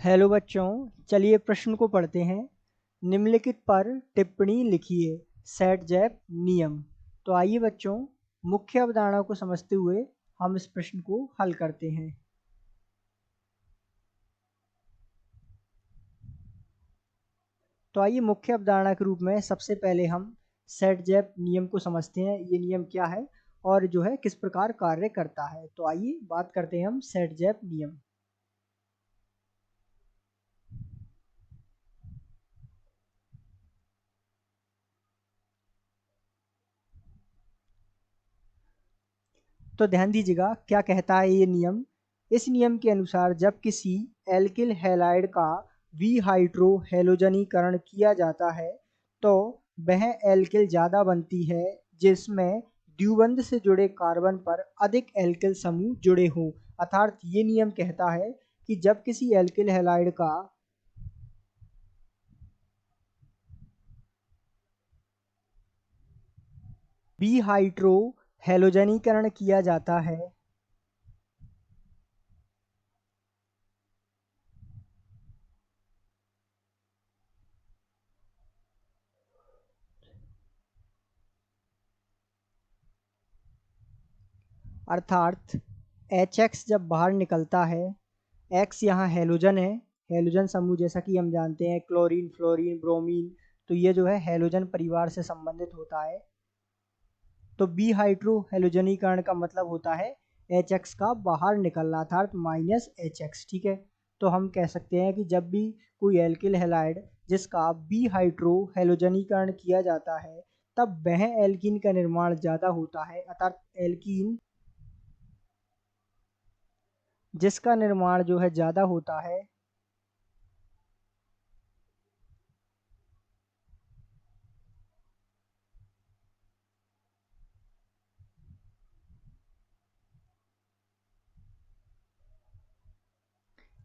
Hello बच्चों, चलिए प्रश्न को पढ़ते हैं। निम्नलिखित पर टिप्पणी लिखिए। सेट जैप नियम। तो आइए बच्चों, मुख्य अवधारणा को समझते हुए हम इस प्रश्न को हल करते हैं। तो आइए मुख्य अवधारणा के रूप में सबसे पहले हम सेट जैप नियम को समझते हैं। ये नियम क्या है और जो है किस प्रकार कार्य करता है। तो आइए बात करते हैं हम सेट जैप नियम। तो ध्यान दीजिएगा क्या कहता है ये नियम। इस नियम के अनुसार जब किसी एल्किल हैलाइड का विहाइड्रो हैलोजनीकरण किया जाता है तो वह एल्किल ज़्यादा बनती है जिसमें द्विबंध से जुड़े कार्बन पर अधिक एल्किल समूह जुड़े हों। अर्थात ये नियम कहता है कि जब किसी एल्किल हैलाइड का विहाइड्रो हैलोजनीकरण किया जाता है अर्थात HX जब बाहर निकलता है, X यहाँ हैलोजन है। हैलोजन समूह जैसा कि हम जानते हैं क्लोरीन, फ्लोरीन, ब्रोमीन, तो ये जो है हैलोजन परिवार से संबंधित होता है। तो बी हाइड्रो हैलोजनीकरण का मतलब होता है HX का बाहर निकलना अर्थात -HX। ठीक है, तो हम कह सकते हैं कि जब भी कोई एल्किल हैलाइड जिसका बी हाइड्रो हैलोजनीकरण किया जाता है तब वह एल्कीन का निर्माण ज़्यादा होता है। अर्थात एल्कीन जिसका निर्माण जो है ज़्यादा होता है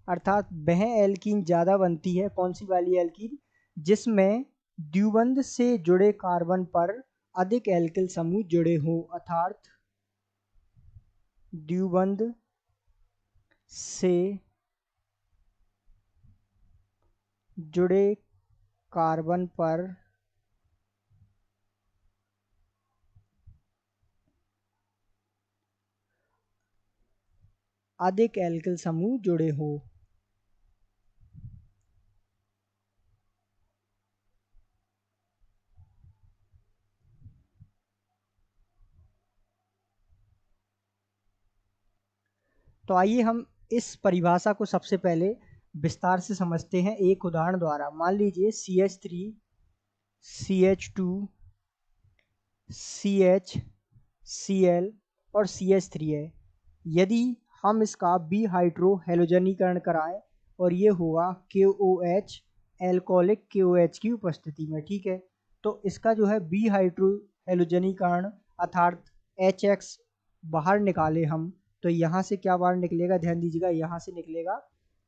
अर्थात वह एल्कीन ज़्यादा बनती है। कौन सी वाली एल्कीन? जिसमें द्विबंध से जुड़े कार्बन पर अधिक एल्किल समूह जुड़े हों। अर्थात द्विबंध से जुड़े कार्बन पर अधिक एल्किल समूह जुड़े हों। तो आइए हम इस परिभाषा को सबसे पहले विस्तार से समझते हैं एक उदाहरण द्वारा। मान लीजिए CH3, CH2, CH, Cl और CH3 है। यदि हम इसका बी हाइड्रो हैलोजनीकरण कराएं और ये हुआ KOH एल्कोहलिक KOH की उपस्थिति में। ठीक है, तो इसका जो है बी हाइड्रो हैलोजनीकरण अर्थात HX बाहर निकाले हम तो यहाँ से क्या बाहर निकलेगा? ध्यान दीजिएगा, यहाँ से निकलेगा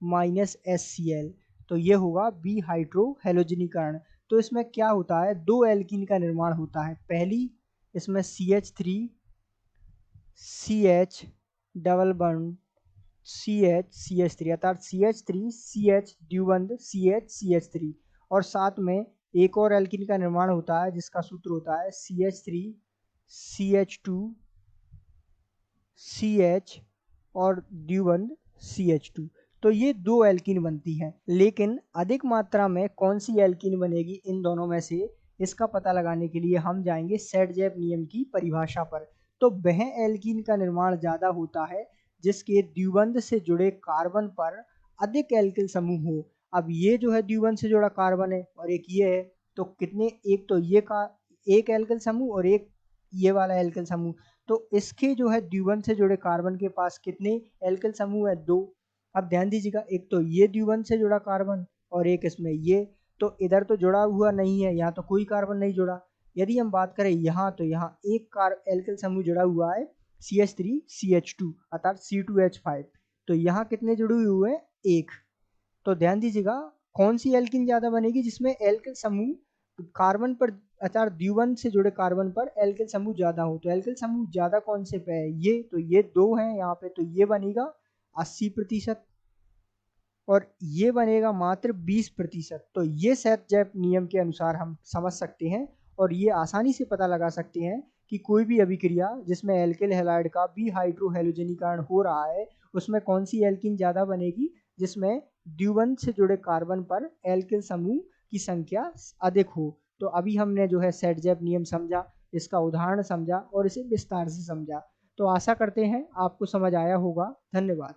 -HCl। तो ये होगा बी हाइड्रो हैलोजनीकरण। तो इसमें क्या होता है? दो एल्कीन का निर्माण होता है। पहली इसमें CH3 CH double bond CH अर्थात CH3 CH द्विबंध CH और साथ में एक और एल्कीन का निर्माण होता है जिसका सूत्र होता है CH3 CH2 CH और द्विबंध CH2। तो ये दो एल्कीन बनती हैं। लेकिन अधिक मात्रा में कौन सी एल्कीन बनेगी इन दोनों में से, इसका पता लगाने के लिए हम जाएंगे सेट जैप नियम की परिभाषा पर। तो वह एल्कीन का निर्माण ज़्यादा होता है जिसके द्विबंध से जुड़े कार्बन पर अधिक एल्किल समूह हो। अब ये जो है द्विबंध से जुड़ा कार्बन है और एक ये है, तो कितने? एक तो ये का एक एल्किल समूह और एक ये वाला एल्किल समूह। तो इसके जो है द्विबंध से जुड़े कार्बन के पास कितने एल्किल समूह है? दो। अब ध्यान दीजिएगा, एक तो ये द्विबंध से जुड़ा कार्बन और एक इसमें ये, तो इधर तो जुड़ा हुआ नहीं है, यहाँ तो कोई कार्बन नहीं जुड़ा। यदि हम बात करें यहाँ, तो यहाँ एक एल्किल समूह जुड़ा हुआ है CH3 CH2 अर्थात C2H5। तो यहाँ कितने जुड़े हुए हैं? एक। तो ध्यान दीजिएगा कौन सी एल्कीन ज्यादा बनेगी? जिसमें एल्किल समूह कार्बन पर अर्थात द्विबंध से जुड़े कार्बन पर एल्किल समूह ज्यादा हो। तो एल्किल समूह ज्यादा कौन से पे है? ये। तो ये दो हैं यहाँ पे, तो ये बनेगा 80%। और ये बनेगा मात्र 20%। तो ये सेट-जैप नियम के अनुसार हम समझ सकते हैं और ये आसानी से पता लगा सकते हैं कि कोई भी अभिक्रिया जिसमें एल्किल हैलाइड का विहाइड्रोहैलोजनीकरण हो रहा है, उसमें कौन सी एल्कीन ज़्यादा बनेगी, जिसमें द्विबंध से जुड़े कार्बन पर एल्किल समूह की संख्या अधिक हो। तो अभी हमने जो है सेट-जैप नियम समझा, इसका उदाहरण समझा और इसे विस्तार से समझा। तो आशा करते हैं आपको समझ आया होगा। धन्यवाद।